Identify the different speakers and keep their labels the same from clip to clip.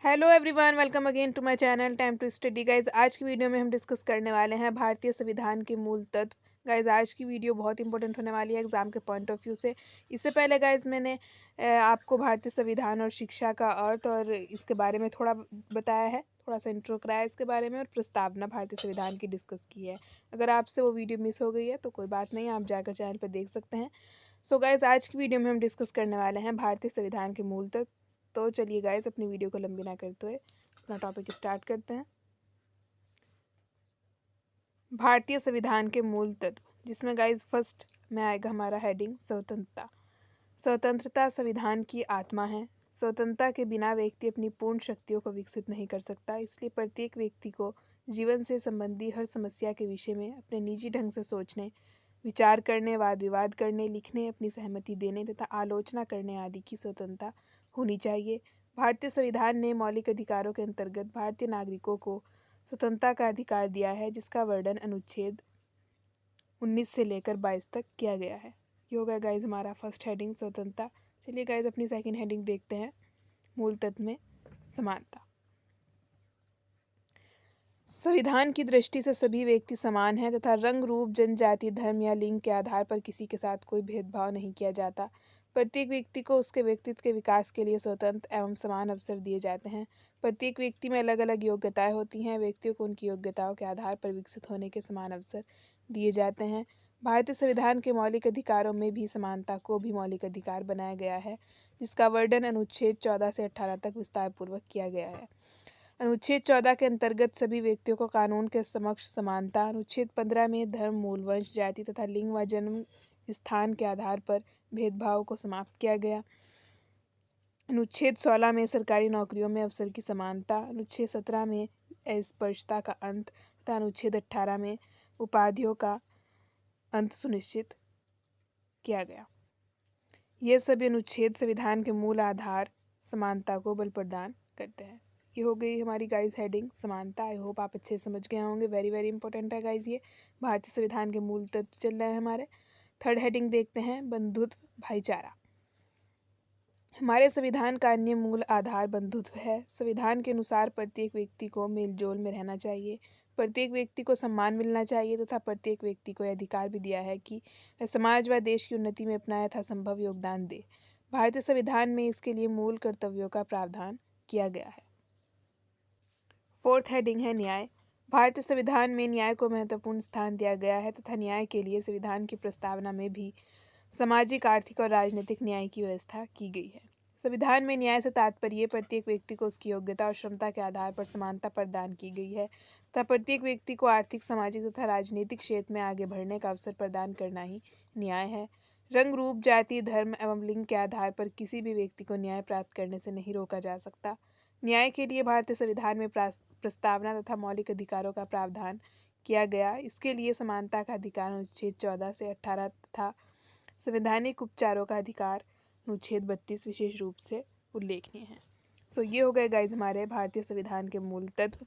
Speaker 1: Hello everyone, welcome again to my channel time to study guys. आज की video में हम डिस्कस करने वाले हैं भारतीय संविधान के मूल तत्व। गाइज आज की वीडियो बहुत इंपॉर्टेंट होने वाली है एग्जाम के पॉइंट ऑफ व्यू से। इससे पहले गाइज मैंने आपको भारतीय संविधान और शिक्षा का अर्थ और इसके बारे में थोड़ा बताया है, थोड़ा सा इंट्रो कराया इसके बारे में और प्रस्तावना भारतीय संविधान की डिस्कस की है। अगर आपसे वो वीडियो मिस हो गई है तो कोई बात नहीं, आप जाकर चैनल पर देख सकते हैं। सो गाइज आज की वीडियो में हम डिस्कस करने वाले हैं भारतीय संविधान के मूल तत्व। तो चलिए गाइस, अपनी वीडियो को लंबी ना करते हुए अपना टॉपिक स्टार्ट करते हैं। भारतीय संविधान के मूल तत्व, जिसमें गाइस फर्स्ट में आएगा हमारा हेडिंग स्वतंत्रता। स्वतंत्रता संविधान की आत्मा है। स्वतंत्रता के बिना व्यक्ति अपनी पूर्ण शक्तियों को विकसित नहीं कर सकता। इसलिए प्रत्येक व्यक्ति को जीवन से संबंधी हर समस्या के विषय में अपने निजी ढंग से सोचने, विचार करने, वाद विवाद करने, लिखने, अपनी सहमति देने तथा आलोचना करने आदि की स्वतंत्रता होनी चाहिए। भारतीय संविधान ने मौलिक अधिकारों के अंतर्गत भारतीय नागरिकों को स्वतंत्रता का अधिकार दिया है, जिसका वर्णन अनुच्छेद 19 से लेकर 22 तक किया गया है। ये हो गया गाइज हमारा फर्स्ट हेडिंग स्वतंत्रता। चलिए गाइज अपनी सेकंड हेडिंग देखते हैं, मूल तत्व में समानता। संविधान की दृष्टि से सभी व्यक्ति समान हैं तथा रंग, रूप, जनजाति, धर्म या लिंग के आधार पर किसी के साथ कोई भेदभाव नहीं किया जाता। प्रत्येक व्यक्ति को उसके व्यक्तित्व के विकास के लिए स्वतंत्र एवं समान अवसर दिए जाते हैं। प्रत्येक व्यक्ति में अलग अलग योग्यताएं होती हैं। व्यक्तियों को उनकी योग्यताओं के आधार पर विकसित होने के समान अवसर दिए जाते हैं। भारतीय संविधान के मौलिक अधिकारों में भी समानता को भी मौलिक अधिकार बनाया गया है, जिसका वर्णन अनुच्छेद 14 से 18 तक विस्तारपूर्वक किया गया है। अनुच्छेद 14 के अंतर्गत सभी व्यक्तियों को कानून के समक्ष समानता। अनुच्छेद 15 में धर्म, मूल, वंश, जाति तथा लिंग व जन्म स्थान के आधार पर भेदभाव को समाप्त किया गया। अनुच्छेद 16 में सरकारी नौकरियों में अवसर की समानता। अनुच्छेद 17 में अस्पृश्यता का अंत तथा अनुच्छेद 18 में उपाधियों का अंत सुनिश्चित किया गया। ये सभी अनुच्छेद संविधान के मूल आधार समानता को बल प्रदान करते हैं। ये हो गई हमारी गाइस हेडिंग समानता। आई होप आप अच्छे से समझ गए होंगे। वेरी वेरी इंपॉर्टेंट है गाइस। ये भारतीय संविधान के मूल तत्व चल रहे हैं हमारे। थर्ड हेडिंग देखते हैं, बंधुत्व भाईचारा। हमारे संविधान का अन्य मूल आधार बंधुत्व है। संविधान के अनुसार प्रत्येक व्यक्ति को मेलजोल में रहना चाहिए, प्रत्येक व्यक्ति को सम्मान मिलना चाहिए तथा प्रत्येक व्यक्ति को यह अधिकार भी दिया है कि वह समाज व देश की उन्नति में अपना यथासंभव योगदान दे। भारतीय संविधान में इसके लिए मूल कर्तव्यों का प्रावधान किया गया है। फोर्थ हेडिंग है न्याय। भारतीय संविधान में न्याय को महत्वपूर्ण स्थान दिया गया है तथा न्याय के लिए संविधान की प्रस्तावना में भी सामाजिक, आर्थिक और राजनीतिक न्याय की व्यवस्था की गई है। संविधान में न्याय से तात्पर्य प्रत्येक व्यक्ति को उसकी योग्यता और क्षमता के आधार पर समानता प्रदान की गई है तथा प्रत्येक व्यक्ति को आर्थिक, सामाजिक तथा राजनीतिक क्षेत्र में आगे बढ़ने का अवसर प्रदान करना ही न्याय है। रंग, रूप, जाति, धर्म एवं लिंग के आधार पर किसी भी व्यक्ति को न्याय प्राप्त करने से नहीं रोका जा सकता। न्याय के लिए भारतीय संविधान में प्रस्तावना तथा मौलिक अधिकारों का प्रावधान किया गया। इसके लिए समानता का अधिकार अनुच्छेद 14 से 18 तथा संवैधानिक उपचारों का अधिकार अनुच्छेद 32 विशेष रूप से उल्लेखनीय है। सो ये हो गए गाइज हमारे भारतीय संविधान के मूल तत्व।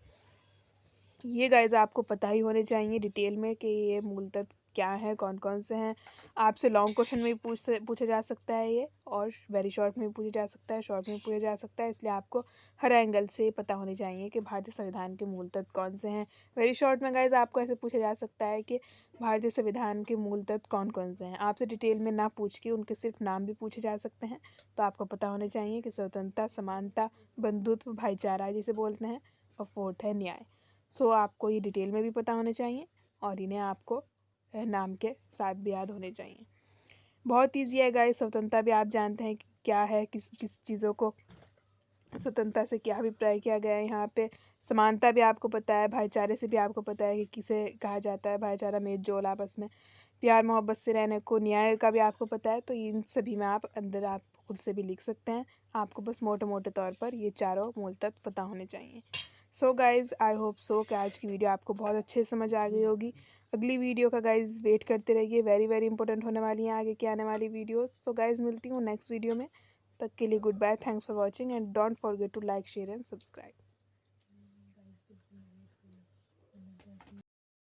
Speaker 1: ये गाइज आपको पता ही होने चाहिए डिटेल में कि ये मूल तत्व क्या है, कौन कौन से हैं। आपसे लॉन्ग क्वेश्चन में भी पूछा जा सकता है ये, और वेरी शॉर्ट में भी पूछा जा सकता है, शॉर्ट में भी पूछा जा सकता है। इसलिए आपको हर एंगल से पता होने चाहिए कि भारतीय संविधान के मूल तत्व कौन से हैं। वेरी शॉर्ट में गाइज आपको ऐसे पूछा जा सकता है कि भारतीय संविधान के मूल तत्व कौन कौन से हैं। आपसे डिटेल में ना पूछ के उनके सिर्फ नाम भी पूछे जा सकते हैं। तो आपको पता होने चाहिए कि स्वतंत्रता, समानता, बंधुत्व, भाईचारा जिसे बोलते हैं, और फोर्थ है न्याय। सो आपको ये डिटेल में भी पता होने चाहिए और इन्हें आपको नाम के साथ भी याद होने चाहिए। बहुत ईजी है गाइस। स्वतंत्रता भी आप जानते हैं कि क्या है, किस किस चीज़ों को स्वतंत्रता से क्या अभिप्राय किया गया है यहाँ पे। समानता भी आपको पता है, भाईचारे से भी आपको पता है कि किसे कहा जाता है भाईचारा, मेल जोल, आपस में प्यार मोहब्बत से रहने को। न्याय का भी आपको पता है। तो इन सभी में आप अंदर आप खुद से भी लिख सकते हैं। आपको बस मोटे मोटे तौर पर ये चारों मूल तत्व पता होने चाहिए। So guys, I hope so कि आज की वीडियो आपको बहुत अच्छे से समझ आ गई होगी। अगली वीडियो का गाइज़ वेट करते रहिए। वेरी वेरी इंपॉर्टेंट होने वाली हैं आगे की आने वाली वीडियोस। सो गाइज़ मिलती हूँ नेक्स्ट वीडियो में। तक के लिए good bye, thanks for watching and don't forget to like, share and subscribe.